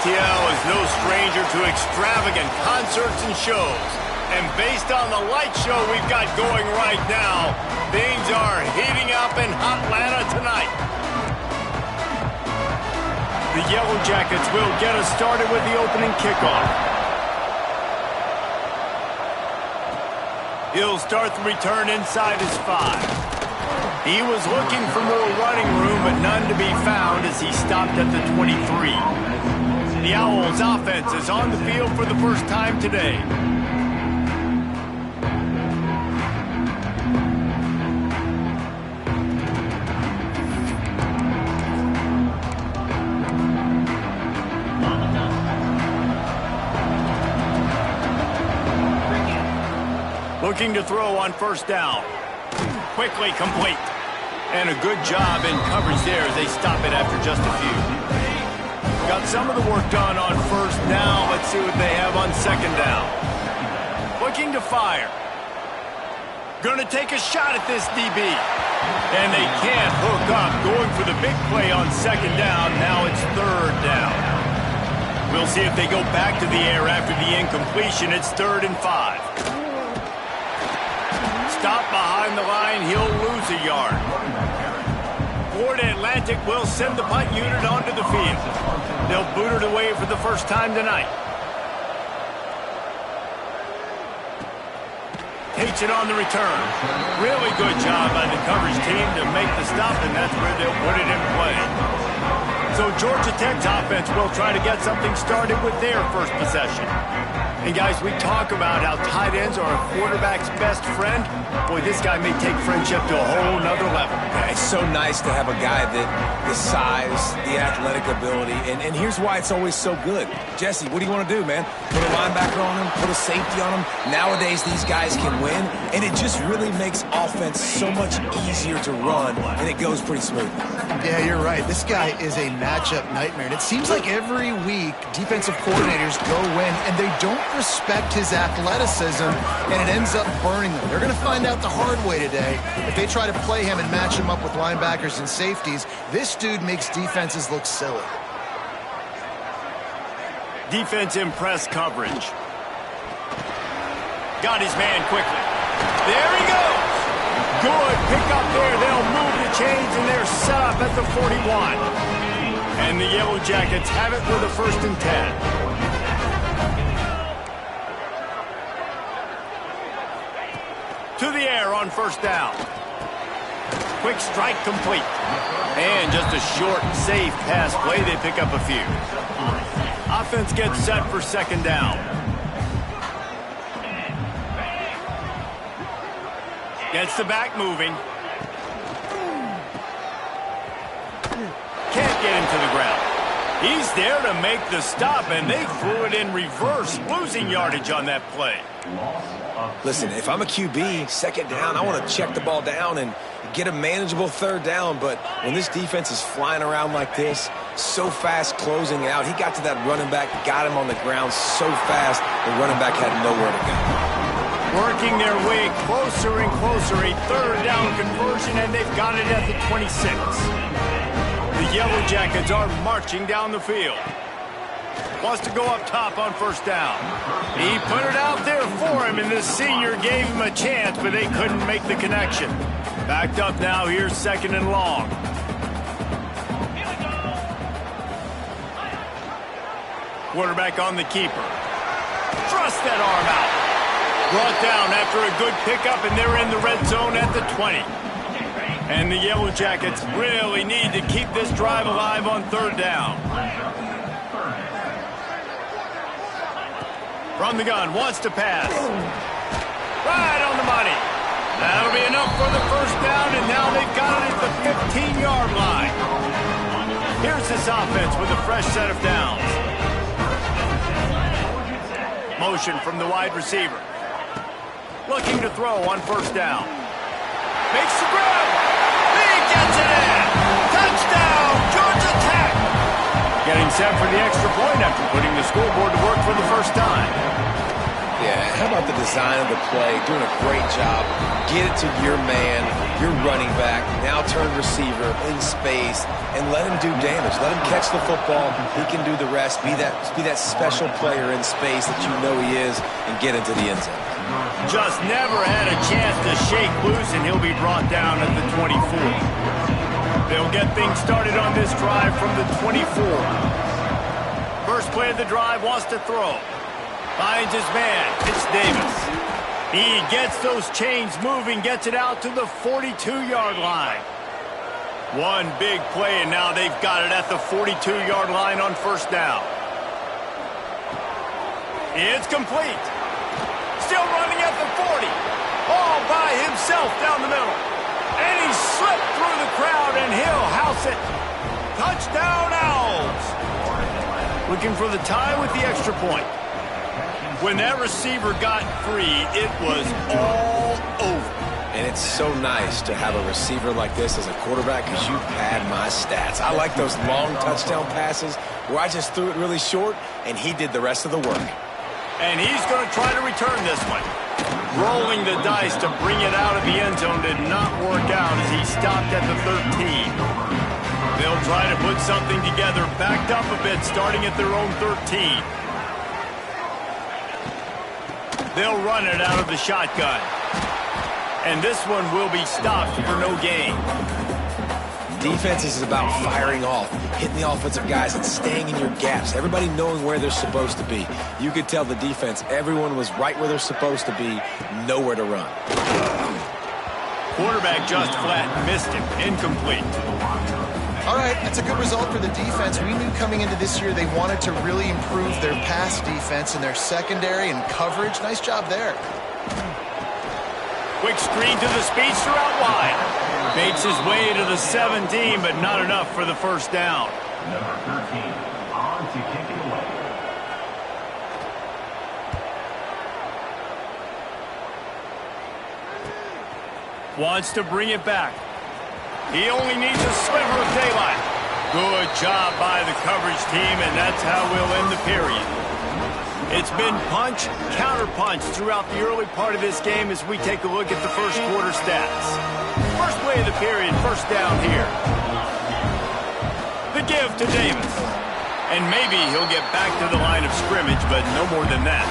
ATL is no stranger to extravagant concerts and shows. And based on the light show we've got going right now, things are heating up in Atlanta tonight. The Yellow Jackets will get us started with the opening kickoff. He'll start the return inside his 5. He was looking for more running room, but none to be found as he stopped at the 23. The Owls' offense is on the field for the first time today. Looking to throw on first down. Quickly complete. And a good job in coverage there as they stop it after just a few. Got some of the work done on first down. Let's see what they have on second down. Looking to fire. Gonna take a shot at this DB. And they can't hook up. Going for the big play on second down. Now it's third down. We'll see if they go back to the air after the incompletion. It's 3rd and 5. Stop behind the line, he'll lose a yard. Florida Atlantic will send the punt unit onto the field. They'll boot it away for the first time tonight. Takes it on the return. Really good job by the coverage team to make the stop, and that's where they'll put it in play. So Georgia Tech's offense will try to get something started with their first possession. And guys, we talk about how tight ends are a quarterback's best friend. Boy, this guy may take friendship to a whole nother level. Yeah, it's so nice to have a guy that the size, the athletic ability, and here's why it's always so good. Jesse, what do you want to do, man? Put a linebacker on him, put a safety on him. Nowadays, these guys can win, and it just really makes offense so much easier to run, and it goes pretty smooth. Yeah, you're right. This guy is a matchup nightmare, and it seems like every week defensive coordinators go in, and they don't respect his athleticism, and it ends up burning them. They're going to find out the hard way today. If they try to play him and match him up with linebackers and safeties, this dude makes defenses look silly. Defense in press coverage. Got his man quickly. There he goes. Good pick up there. They'll move the chains, and they're set up at the 41. And the Yellow Jackets have it for the 1st and 10. To the air on first down. Quick strike complete. And just a short, safe pass play. They pick up a few. Offense gets set for second down. Gets the back moving. Can't get him to the ground. He's there to make the stop, and they threw it in reverse, losing yardage on that play. Listen, if I'm a QB, second down, I want to check the ball down and get a manageable third down. But when this defense is flying around like this, so fast closing out, he got to that running back, got him on the ground so fast, the running back had nowhere to go. Working their way closer and closer, a third down conversion, and they've got it at the 26. The Yellow Jackets are marching down the field. Wants to go up top on first down. He put it out there for him, and the senior gave him a chance, but they couldn't make the connection. Backed up now, here's 2nd and long. Quarterback on the keeper. Thrust that arm out. Brought down after a good pickup, and they're in the red zone at the 20. And the Yellow Jackets really need to keep this drive alive on third down. From the gun, wants to pass. Right on the money. That'll be enough for the first down, and now they've got it at the 15-yard line. Here's this offense with a fresh set of downs. Motion from the wide receiver. Looking to throw on first down. Makes the grab. He gets it in. Touchdown, Georgia Tech. Getting set for the extra point after putting the scoreboard to work for the first time. Yeah, how about the design of the play? Doing a great job. Get it to your man. your running back, now turn receiver in space, and let him do damage. Let him catch the football. He can do the rest. Be that special player in space that you know he is, and get into the end zone. Just never had a chance to shake loose, and he'll be brought down at the 24. They'll get things started on this drive from the 24. First play of the drive, wants to throw. Finds his man. It's Davis. He gets those chains moving, gets it out to the 42-yard line. One big play, and now they've got it at the 42-yard line on first down. It's complete. Still running at the 40. All by himself down the middle. And he slipped through the crowd, and he'll house it. Touchdown, Owls. Looking for the tie with the extra point. When that receiver got free, it was all over. And it's so nice to have a receiver like this as a quarterback because you pad my stats. I like those long touchdown passes where I just threw it really short, and he did the rest of the work. And he's going to try to return this one. Rolling the dice to bring it out of the end zone did not work out as he stopped at the 13. They'll try to put something together, backed up a bit, starting at their own 13. They'll run it out of the shotgun. And this one will be stopped for no gain. Defense is about firing off, hitting the offensive guys, and staying in your gaps. Everybody knowing where they're supposed to be. You could tell the defense, everyone was right where they're supposed to be, nowhere to run. Quarterback just flat missed him. Incomplete. All right, that's a good result for the defense. We knew coming into this year they wanted to really improve their pass defense and their secondary and coverage. Nice job there. Quick screen to the speedster out wide. Makes his way to the 17, but not enough for the first down. Number 13, on to kick it away. Wants to bring it back. He only needs a sliver of daylight. Good job by the coverage team, and that's how we'll end the period. It's been punch, counter-punch throughout the early part of this game as we take a look at the first quarter stats. First play of the period, first down here. The give to Davis. And maybe he'll get back to the line of scrimmage, but no more than that.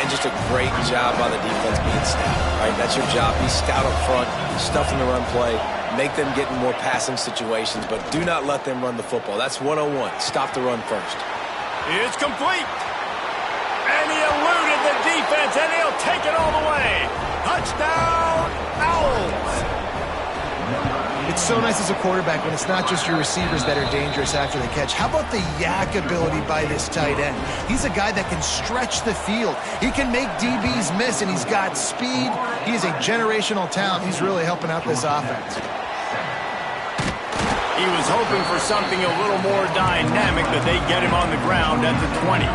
And just a great job by the defense being stout, right? That's your job. Be stout up front, stuff in the run play, make them get in more passing situations, but do not let them run the football. That's 101. Stop the run first. It's complete. And he eluded the defense, and he'll take it all the way. Touchdown, Owls. It's so nice as a quarterback when it's not just your receivers that are dangerous after the catch. How about the yak ability by this tight end? He's a guy that can stretch the field. He can make DBs miss, and he's got speed. He is a generational talent. He's really helping out this offense. He was hoping for something a little more dynamic, but they get him on the ground at the 20.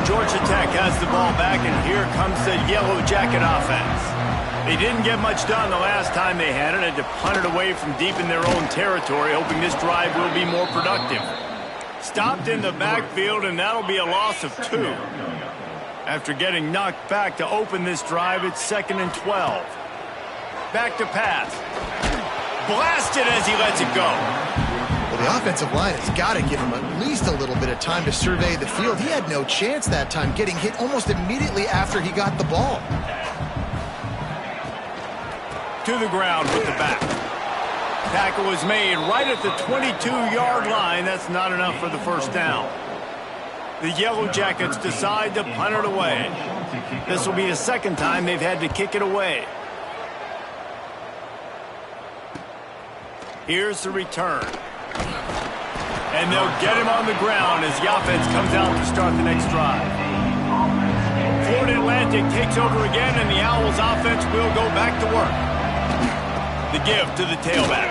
Georgia Tech has the ball back, and here comes the Yellow Jacket offense. They didn't get much done the last time they had it, and to punt it away from deep in their own territory, hoping this drive will be more productive. Stopped in the backfield, and that'll be a loss of 2. After getting knocked back to open this drive, it's 2nd and 12. Back to pass. Blasted as he lets it go. Well, the offensive line has got to give him at least a little bit of time to survey the field. He had no chance that time, getting hit almost immediately after he got the ball. To the ground with the back. Tackle was made right at the 22-yard line. That's not enough for the first down. The Yellow Jackets decide to punt it away. This will be the second time they've had to kick it away. Here's the return. And they'll get him on the ground as the offense comes out to start the next drive. Florida Atlantic takes over again, and the Owls offense will go back to work. The give to the tailback.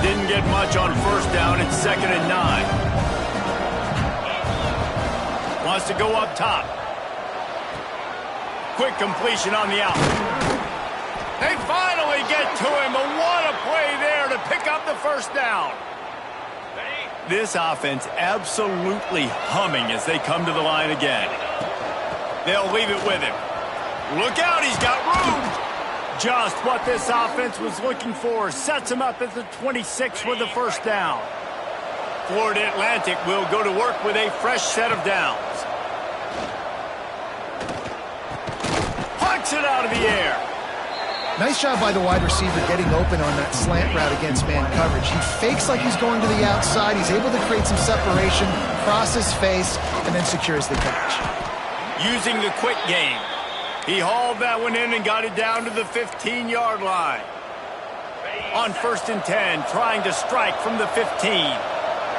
Didn't get much on first down. It's 2nd and 9. Wants to go up top. Quick completion on the out. They finally get to him, but what a play there to pick up the first down. This offense absolutely humming as they come to the line again. They'll leave it with him. Look out, he's got room. Just what this offense was looking for. Sets him up at the 26 with the first down. Florida Atlantic will go to work with a fresh set of downs. Punts it out of the air. Nice job by the wide receiver getting open on that slant route against man coverage. He fakes like he's going to the outside. He's able to create some separation, cross his face, and then secures the catch. Using the quick game. He hauled that one in and got it down to the 15-yard line. On 1st and 10, trying to strike from the 15.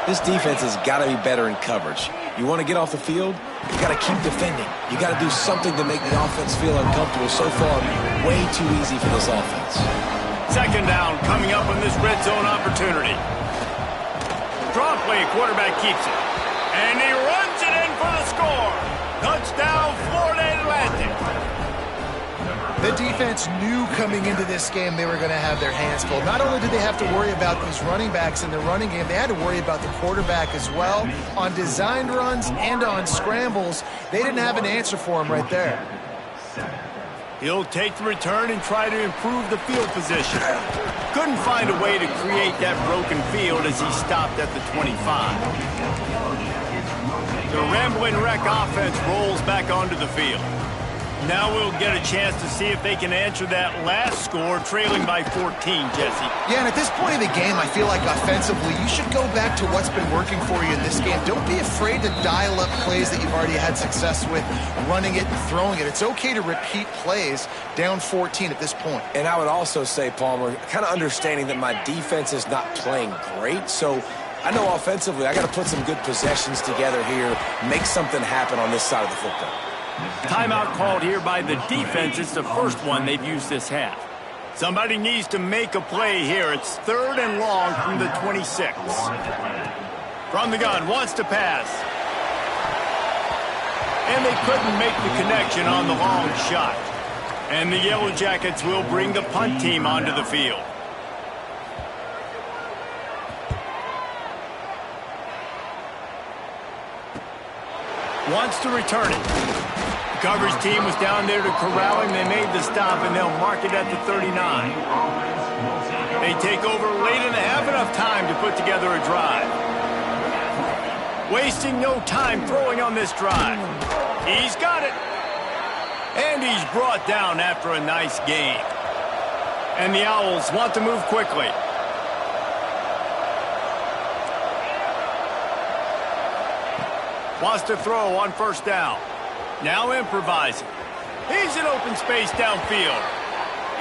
This defense has got to be better in coverage. You want to get off the field, you got to keep defending. You got to do something to make the offense feel uncomfortable. So far, way too easy for this offense. 2nd down coming up on this red zone opportunity. Draw play, quarterback keeps it. And he runs it in for the score. Touchdown, Florida Atlantic. The defense knew coming into this game they were going to have their hands full. Not only did they have to worry about these running backs in the running game, they had to worry about the quarterback as well. On designed runs and on scrambles, they didn't have an answer for him right there. He'll take the return and try to improve the field position. Couldn't find a way to create that broken field as he stopped at the 25. The Ramblin' Wreck offense rolls back onto the field. Now we'll get a chance to see if they can answer that last score, trailing by 14, Jesse. Yeah, and at this point in the game, I feel like offensively, you should go back to what's been working for you in this game. Don't be afraid to dial up plays that you've already had success with, running it and throwing it. It's okay to repeat plays down 14 at this point. And I would also say, Palmer, kind of understanding that my defense is not playing great, so I know offensively I got to put some good possessions together here, make something happen on this side of the football. Timeout called here by the defense. It's the first one they've used this half. Somebody needs to make a play here. It's 3rd and long from the 26. From the gun, wants to pass. And they couldn't make the connection on the long shot. And the Yellow Jackets will bring the punt team onto the field. Wants to return it. The coverage team was down there to corral him. They made the stop, and they'll mark it at the 39. They take over late and have enough time to put together a drive. Wasting no time throwing on this drive. He's got it. And he's brought down after a nice gain. And the Owls want to move quickly. Wants to throw on 1st down. Now improvising. He's in open space downfield.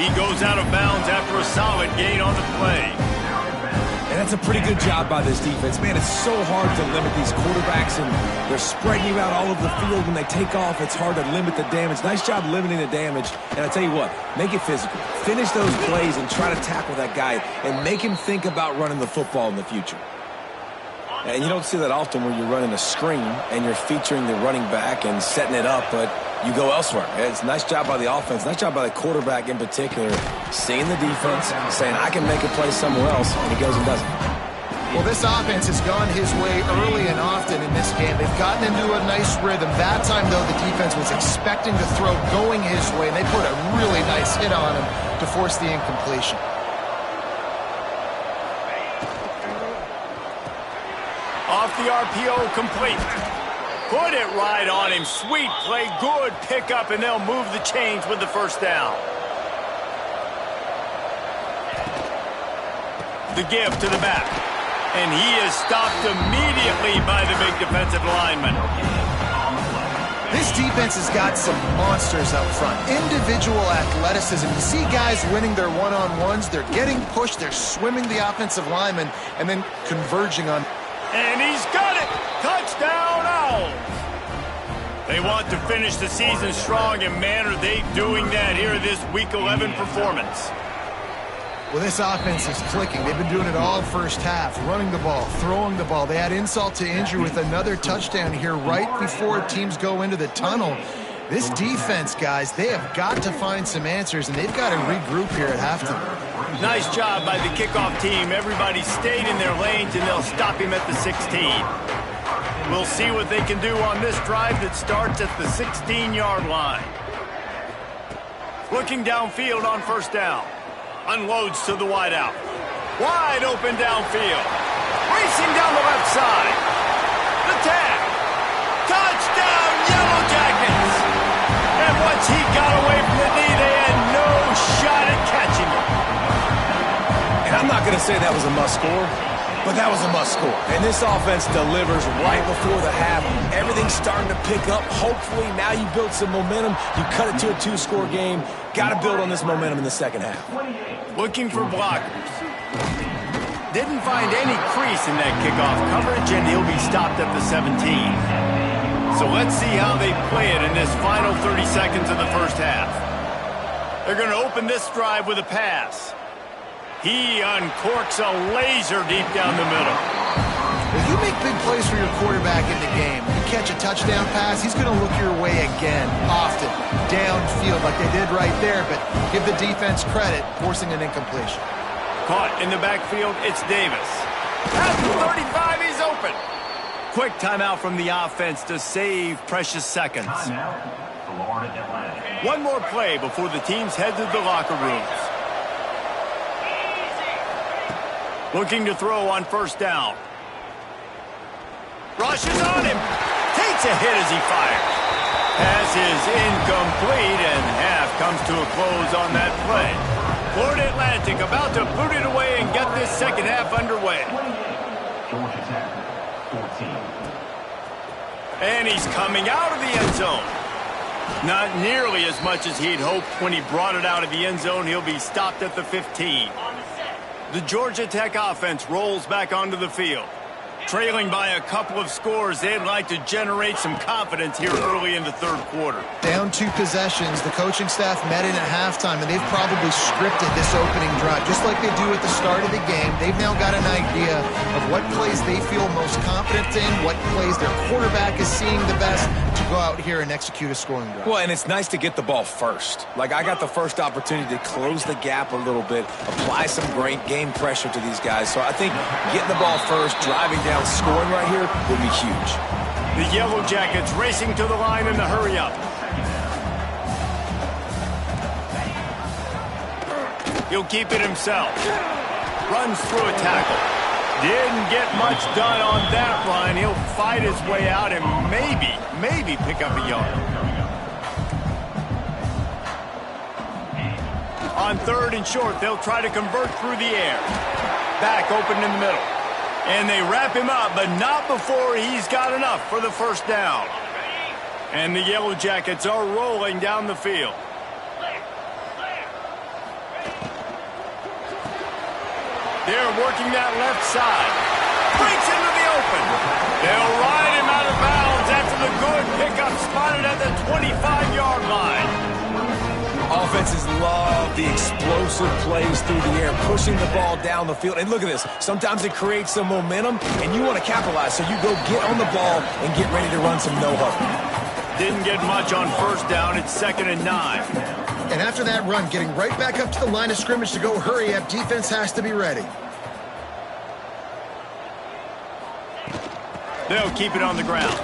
He goes out of bounds after a solid gain on the play. And that's a pretty good job by this defense. Man, it's so hard to limit these quarterbacks, and they're spreading you out all over the field. When they take off, it's hard to limit the damage. Nice job limiting the damage. And I tell you what, make it physical. Finish those plays and try to tackle that guy and make him think about running the football in the future. And you don't see that often where you're running a screen and you're featuring the running back and setting it up, but you go elsewhere. It's a nice job by the offense, nice job by the quarterback in particular, seeing the defense, saying, I can make a play somewhere else, and he goes and does it. Well, this offense has gone his way early and often in this game. They've gotten into a nice rhythm. That time, though, the defense was expecting to throw going his way, and they put a really nice hit on him to force the incompletion. Off the RPO, complete. Put it right on him. Sweet play, good pickup, and they'll move the chains with the 1st down. The give to the back. And he is stopped immediately by the big defensive lineman. This defense has got some monsters up front. Individual athleticism. You see guys winning their one-on-ones. They're getting pushed. They're swimming the offensive lineman and then converging on. And he's got it! Touchdown, Owls! They want to finish the season strong, and man, are they doing that here in this Week 11 performance. Well, this offense is clicking. They've been doing it all first half, running the ball, throwing the ball. They had insult to injury with another touchdown here right before teams go into the tunnel. This defense, guys, they have got to find some answers, and they've got to regroup here at halftime. Nice job by the kickoff team. Everybody stayed in their lanes, and they'll stop him at the 16. We'll see what they can do on this drive that starts at the 16-yard line. Looking downfield on first down. Unloads to the wideout. Wide open downfield. Racing down the left side. The tag. Touchdown, Yellow Jackets! And once he got away from the knee, they had no shot at catching him. And I'm not going to say that was a must-score, but that was a must-score. And this offense delivers right before the half. Everything's starting to pick up. Hopefully, now you build some momentum. You cut it to a 2-score game. Got to build on this momentum in the second half. Looking for blockers. Didn't find any crease in that kickoff coverage, and he'll be stopped at the 17. So let's see how they play it in this final 30 seconds of the first half. They're going to open this drive with a pass. He uncorks a laser deep down the middle. If you make big plays for your quarterback in the game, you catch a touchdown pass, he's going to look your way again, often, downfield like they did right there, but give the defense credit, forcing an incompletion. Caught in the backfield, it's Davis. At the 35, he's open. Quick timeout from the offense to save precious seconds. Florida Atlantic. One more play before the teams head to the locker rooms. Looking to throw on first down. Rushes on him. Takes a hit as he fires. Pass is incomplete, and half comes to a close on that play. Florida Atlantic about to boot it away and get this second half underway. Georgia Tech, 14. And he's coming out of the end zone. Not nearly as much as he'd hoped when he brought it out of the end zone. He'll be stopped at the 15. The Georgia Tech offense rolls back onto the field. Trailing by a couple of scores, they'd like to generate some confidence here early in the third quarter. Down 2 possessions, the coaching staff met in at halftime, and they've probably scripted this opening drive. Just like they do at the start of the game, they've now got an idea of what plays they feel most confident in, what plays their quarterback is seeing the best to go out here and execute a scoring drive. Well, and it's nice to get the ball first. Like, I got the first opportunity to close the gap a little bit, apply some great game pressure to these guys. So I think getting the ball first, driving down, scoring right here will be huge. The Yellow Jackets racing to the line in the hurry-up. He'll keep it himself. Runs through a tackle. Didn't get much done on that run. He'll fight his way out and maybe pick up a yard. On third and short, they'll try to convert through the air. Back open in the middle. And they wrap him up, but not before he's got enough for the first down. And the Yellow Jackets are rolling down the field. They're working that left side. Breaks into the open. They'll ride him out of bounds after the good pickup spotted at the 25-yard line. Offenses love the explosive plays through the air, pushing the ball down the field. And look at this. Sometimes it creates some momentum, and you want to capitalize. So you go get on the ball and get ready to run some no-huddle. Didn't get much on first down. It's 2nd and 9. And after that run, getting right back up to the line of scrimmage to go hurry up, defense has to be ready. They'll keep it on the ground.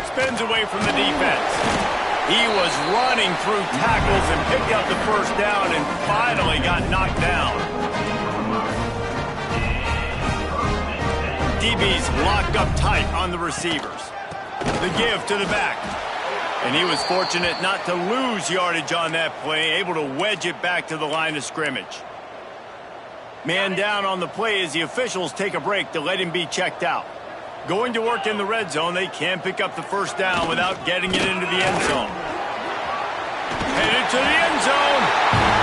Spins away from the defense. He was running through tackles and picked up the first down and finally got knocked down. DB's locked up tight on the receivers. The give to the back. And he was fortunate not to lose yardage on that play, able to wedge it back to the line of scrimmage. Man down on the play as the officials take a break to let him be checked out. Going to work in the red zone, they can't pick up the first down without getting it into the end zone. Headed to the end zone,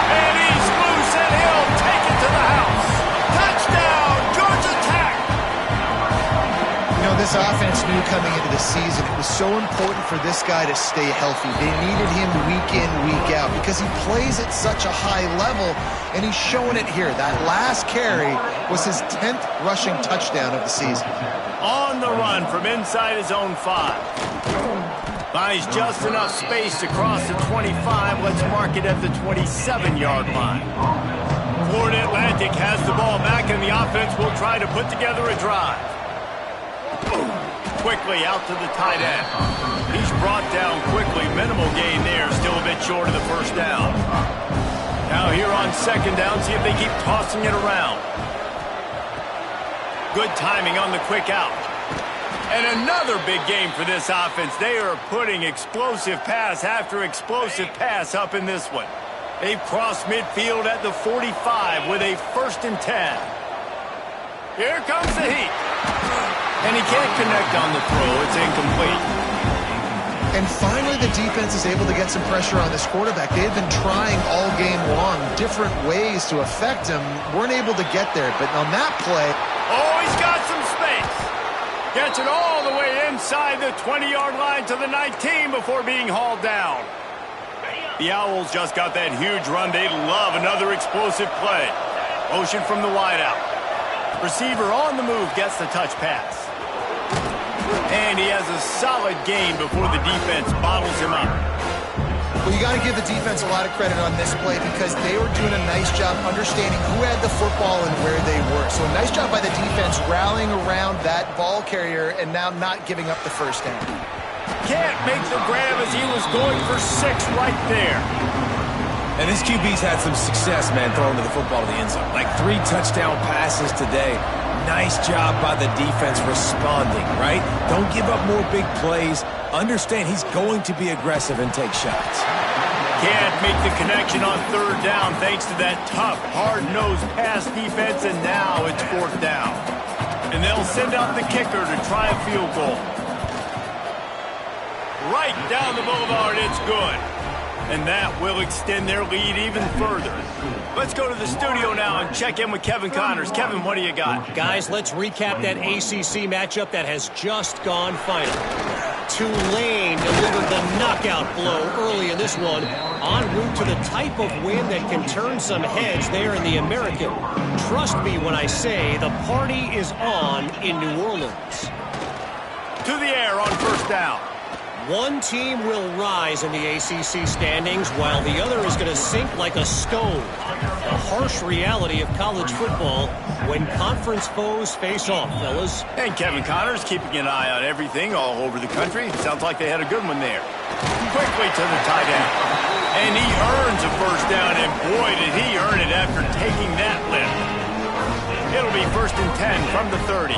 and he's loose, and he'll take it to the house. Touchdown, Georgia Tech! You know, this offense knew coming into the season it was so important for this guy to stay healthy. They needed him week in, week out because he plays at such a high level, and he's showing it here. That last carry was his 10th rushing touchdown of the season. On the run from inside his own 5. Buys just enough space to cross the 25. Let's mark it at the 27-yard line. Florida Atlantic has the ball back, and the offense will try to put together a drive. quickly out to the tight end. He's brought down quickly. Minimal gain there. Still a bit short of the first down. Now here on second down, see if they keep tossing it around. Good timing on the quick out. And another big game for this offense. They are putting explosive pass after explosive pass up in this one. They've crossed midfield at the 45 with a 1st and 10. Here comes the heat. And he can't connect on the throw. It's incomplete. And finally, the defense is able to get some pressure on this quarterback. They've been trying all game long different ways to affect him. Weren't able to get there. But on that play... Oh, he's got some space. Gets it all the way inside the 20-yard line to the 19 before being hauled down. The Owls just got that huge run. They love another explosive play. Motion from the wideout. Receiver on the move gets the touch pass. And he has a solid gain before the defense bottles him up. Well, you got to give the defense a lot of credit on this play because they were doing a nice job understanding who had the football and where they were. So a nice job by the defense rallying around that ball carrier and now not giving up the first down. Can't make the grab as he was going for 6 right there. And this QB's had some success, man, throwing the football to the end zone. Like 3 touchdown passes today. Nice job by the defense responding, right? Don't give up more big plays. Understand he's going to be aggressive and take shots. Can't make the connection on 3rd down thanks to that tough, hard-nosed pass defense, and now it's 4th down. And they'll send out the kicker to try a field goal. Right down the boulevard, it's good. And that will extend their lead even further. Let's go to the studio now and check in with Kevin Connors. Kevin, what do you got? Guys, let's recap that ACC matchup that has just gone final. Tulane delivered the knockout blow early in this one, en route to the type of win that can turn some heads there in the American. Trust me when I say the party is on in New Orleans. To the air on 1st down. One team will rise in the ACC standings while the other is going to sink like a stone. The harsh reality of college football when conference foes face off, fellas. And Kevin Connors keeping an eye on everything all over the country. Sounds like they had a good one there. Quickly to the tight end. And he earns a 1st down, and boy, did he earn it after taking that lift. It'll be 1st and 10 from the 30.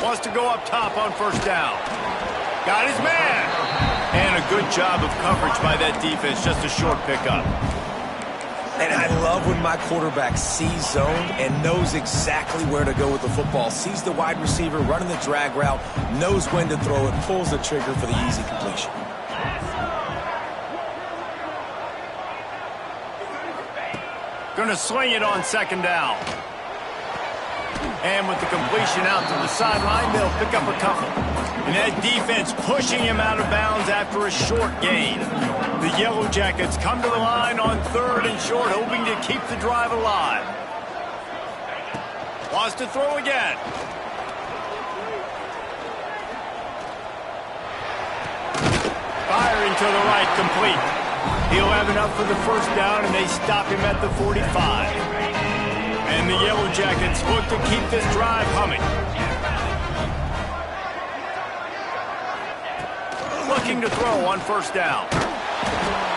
Wants to go up top on 1st down. Got his man. And a good job of coverage by that defense. Just a short pickup. And I love when my quarterback sees zone and knows exactly where to go with the football. Sees the wide receiver running the drag route, knows when to throw it, pulls the trigger for the easy completion. Gonna swing it on 2nd down. And with the completion out to the sideline, they'll pick up a couple. And that defense pushing him out of bounds after a short gain. The Yellow Jackets come to the line on 3rd and short, hoping to keep the drive alive. Wants to throw again. Firing to the right, complete. He'll have enough for the 1st down, and they stop him at the 45. And the Yellow Jackets look to keep this drive humming. Looking to throw on 1st down.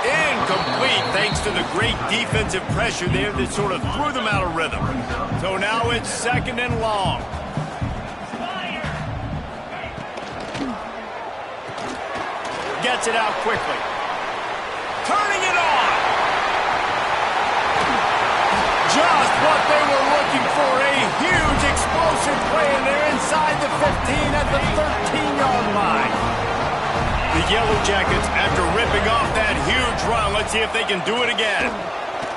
Incomplete thanks to the great defensive pressure there that sort of threw them out of rhythm. So now it's 2nd and long. Gets it out quickly. Turning it on. Just what they were looking for, a huge explosive play, and they're inside the 15 at the 13-yard line. The Yellow Jackets, after ripping off that huge run, let's see if they can do it again.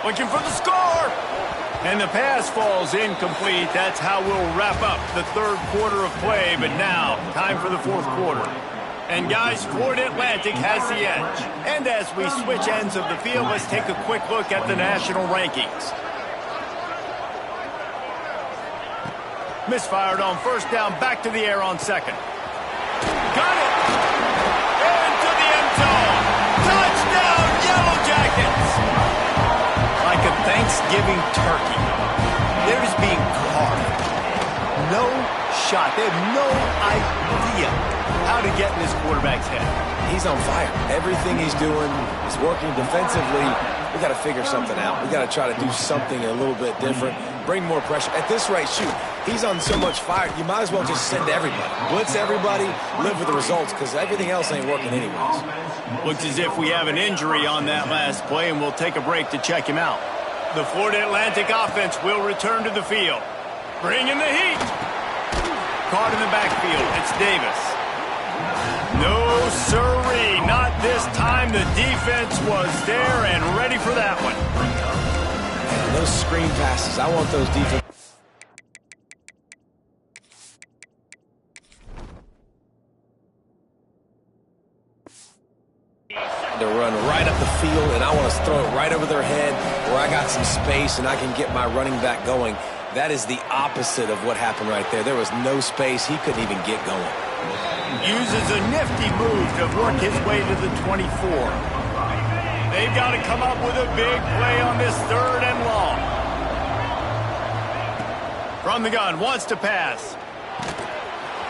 Looking for the score. And the pass falls incomplete. That's how we'll wrap up the 3rd quarter of play, but now, time for the 4th quarter. And guys, Florida Atlantic has the edge. And as we switch ends of the field, let's take a quick look at the national rankings. Misfired on 1st down, back to the air on 2nd. Got it! Into the end zone! Touchdown, Yellow Jackets! Like a Thanksgiving turkey, they're just being no shot. They have no idea how to get in this quarterback's head. He's on fire. Everything he's doing is working defensively. We got to figure something out. We got to try to do something a little bit different. Bring more pressure. At this rate, shoot, he's on so much fire, you might as well just send everybody. Blitz everybody, live with the results, because everything else ain't working anyways. Looks as if we have an injury on that last play, and we'll take a break to check him out. The Florida Atlantic offense will return to the field. Bringing the heat. Caught in the backfield. It's Davis. No, sirree. Not this time. The defense was there and ready for that one. Those screen passes, I want those defense. To run right up the field, and I want to throw it right over their head where I got some space and I can get my running back going. That is the opposite of what happened right there. There was no space. He couldn't even get going. Uses a nifty move to work his way to the 24. They've got to come up with a big play on this 3rd and long. From the gun, wants to pass.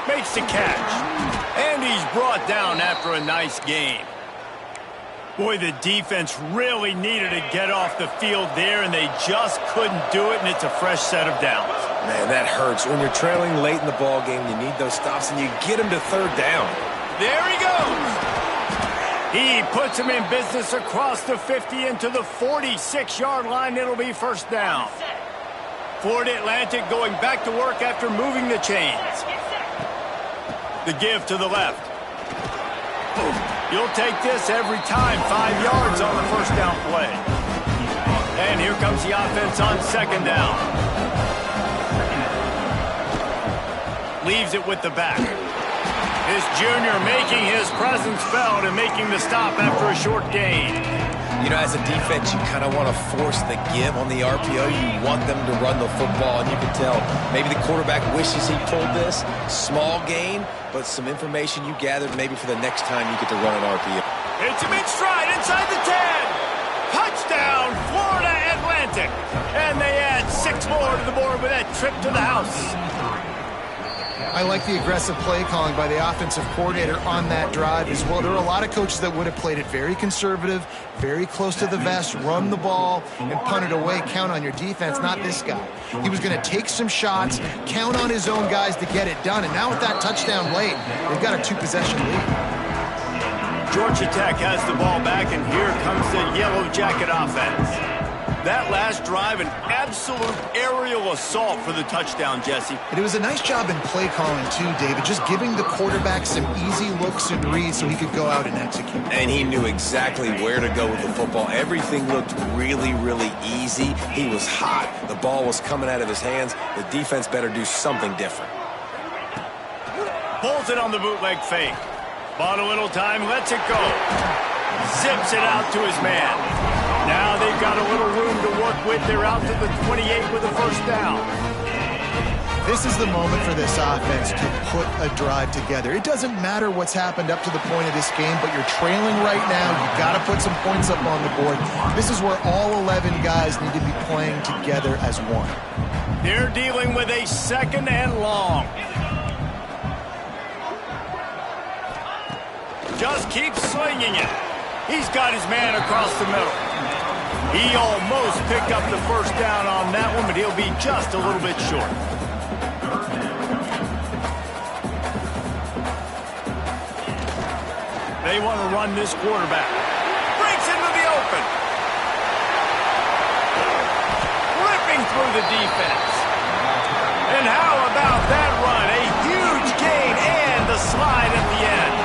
Makes the catch. And he's brought down after a nice gain. Boy, the defense really needed to get off the field there, and they just couldn't do it, and it's a fresh set of downs. Man, that hurts. When you're trailing late in the ball game, you need those stops, and you get them to 3rd down. There he goes. He puts him in business across the 50 into the 46-yard line. It'll be 1st down. Florida Atlantic going back to work after moving the chains. The give to the left. You'll take this every time. 5 yards on the 1st down play. And here comes the offense on 2nd down. Leaves it with the back. This junior making his presence felt and making the stop after a short gain. You know, as a defense, you kind of want to force the give on the RPO. You want them to run the football, and you can tell maybe the quarterback wishes he pulled this. Small gain, but some information you gathered maybe for the next time you get to run an RPO. It's him in stride inside the 10. Touchdown, Florida Atlantic. And they add 6 more to the board with that trip to the house. I like the aggressive play calling by the offensive coordinator on that drive as well. There are a lot of coaches that would have played it very conservative, very close to the vest, run the ball, and punt it away. Count on your defense, not this guy. He was going to take some shots, count on his own guys to get it done. And now with that touchdown late, they've got a 2-possession lead. Georgia Tech has the ball back, and here comes the Yellow Jacket offense. That last drive, an absolute aerial assault for the touchdown, Jesse. And it was a nice job in play calling, too, David, just giving the quarterback some easy looks and reads so he could go out and execute. And he knew exactly where to go with the football. Everything looked really, really easy. He was hot. The ball was coming out of his hands. The defense better do something different. Pulls it on the bootleg fake. Bought a little time, lets it go. Zips it out to his man. Now they've got a little room to work with. They're out to the 28 with a 1st down. This is the moment for this offense to put a drive together. It doesn't matter what's happened up to the point of this game, but you're trailing right now. You've got to put some points up on the board. This is where all 11 guys need to be playing together as one. They're dealing with a 2nd and long. Just keep slinging it. He's got his man across the middle. He almost picked up the 1st down on that one, but he'll be just a little bit short. They want to run this quarterback. Breaks into the open. Ripping through the defense. And how about that run? A huge gain and the slide at the end.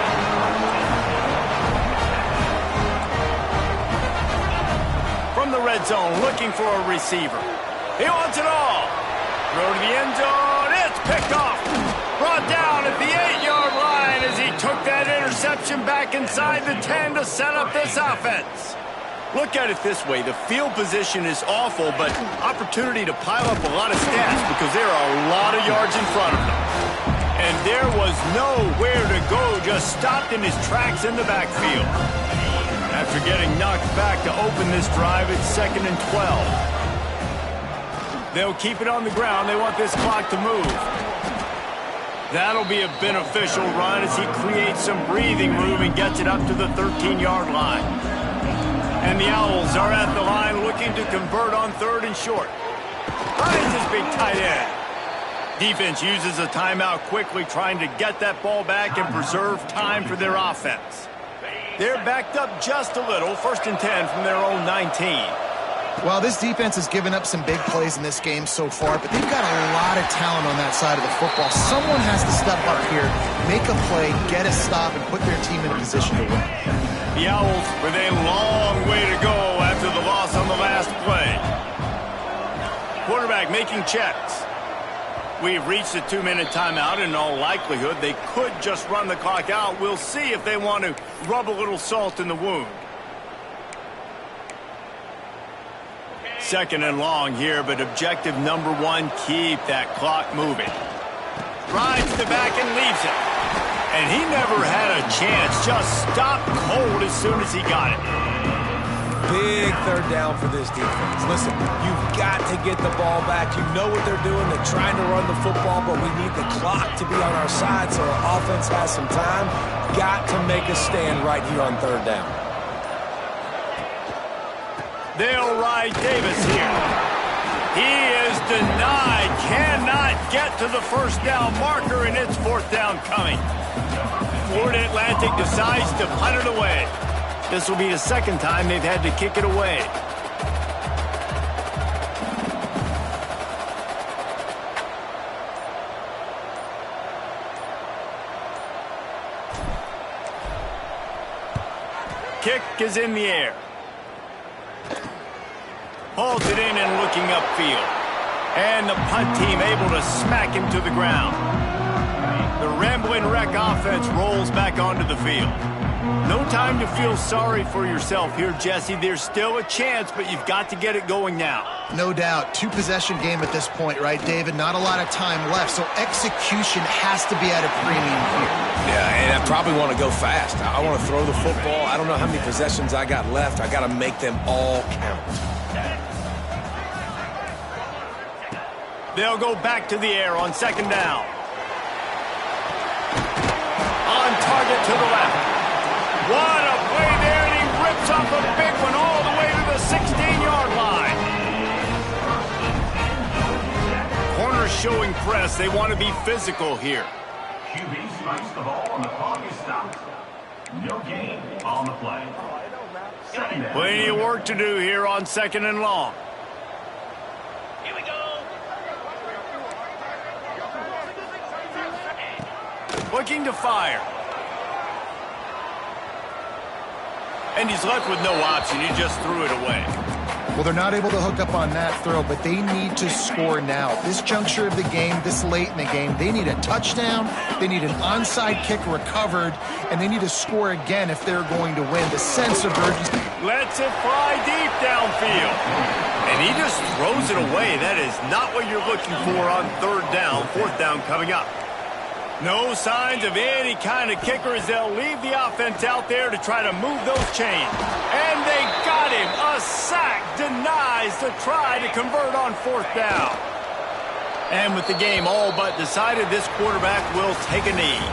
From the red zone, looking for a receiver. He wants it all. Throw to the end zone. It's picked off. Brought down at the 8-yard line as he took that interception back inside the 10 to set up this offense. Look at it this way. The field position is awful, but opportunity to pile up a lot of stats because there are a lot of yards in front of them. And there was nowhere to go, just stopped in his tracks in the backfield. After getting knocked back to open this drive, it's 2nd and 12. They'll keep it on the ground. They want this clock to move. That'll be a beneficial run as he creates some breathing room and gets it up to the 13-yard line. And the Owls are at the line looking to convert on 3rd and short. Finds his big tight end. Defense uses a timeout quickly, trying to get that ball back and preserve time for their offense. They're backed up just a little, 1st and 10 from their own 19. Well, this defense has given up some big plays in this game so far, but they've got a lot of talent on that side of the football. Someone has to step up here, make a play, get a stop, and put their team in a position to win. The Owls with a long way to go after the loss on the last play. Quarterback making checks. We've reached a 2-minute timeout. In all likelihood, they could just run the clock out. We'll see if they want to rub a little salt in the wound. 2nd and long here, but objective number 1, keep that clock moving. Drives the back and leaves it. And he never had a chance. Just stopped cold as soon as he got it. Big 3rd down for this defense. Listen, you've got to get the ball back. You know what they're doing. They're trying to run the football, but we need the clock to be on our side so our offense has some time. Got to make a stand right here on 3rd down. They'll ride Davis here. He is denied. Cannot get to the 1st down marker, and it's 4th down coming. Florida Atlantic decides to punt it away. This will be the 2nd time they've had to kick it away. Kick is in the air. Holds it in and looking upfield. And the punt team able to smack him to the ground. The Rambling Wreck offense rolls back onto the field. No time to feel sorry for yourself here, Jesse. There's still a chance, but you've got to get it going now. No doubt. 2-possession game at this point, right, David? Not a lot of time left, so execution has to be at a premium here. Yeah, and I probably want to go fast. I want to throw the football. I don't know how many possessions I got left. I got to make them all count. They'll go back to the air on 2nd down. On target to the left. What a play there, and he rips off a big one all the way to the 16-yard line. Corners showing press. They want to be physical here. QB strikes the ball, and the clock is stopped. No gain on the play. 2nd down. Plenty of work to do here on 2nd and long. Here we go. Looking to fire. And he's left with no option. He just threw it away. Well, they're not able to hook up on that throw, but they need to score now. This juncture of the game, this late in the game, they need a touchdown, they need an onside kick recovered, and they need to score again if they're going to win. The sense of urgency. Lets it fly deep downfield. And he just throws it away. That is not what you're looking for on 3rd down. 4th down coming up. No signs of any kind of kicker as they'll leave the offense out there to try to move those chains. And they got him. A sack denies the try to convert on 4th down. And with the game all but decided, this quarterback will take a knee.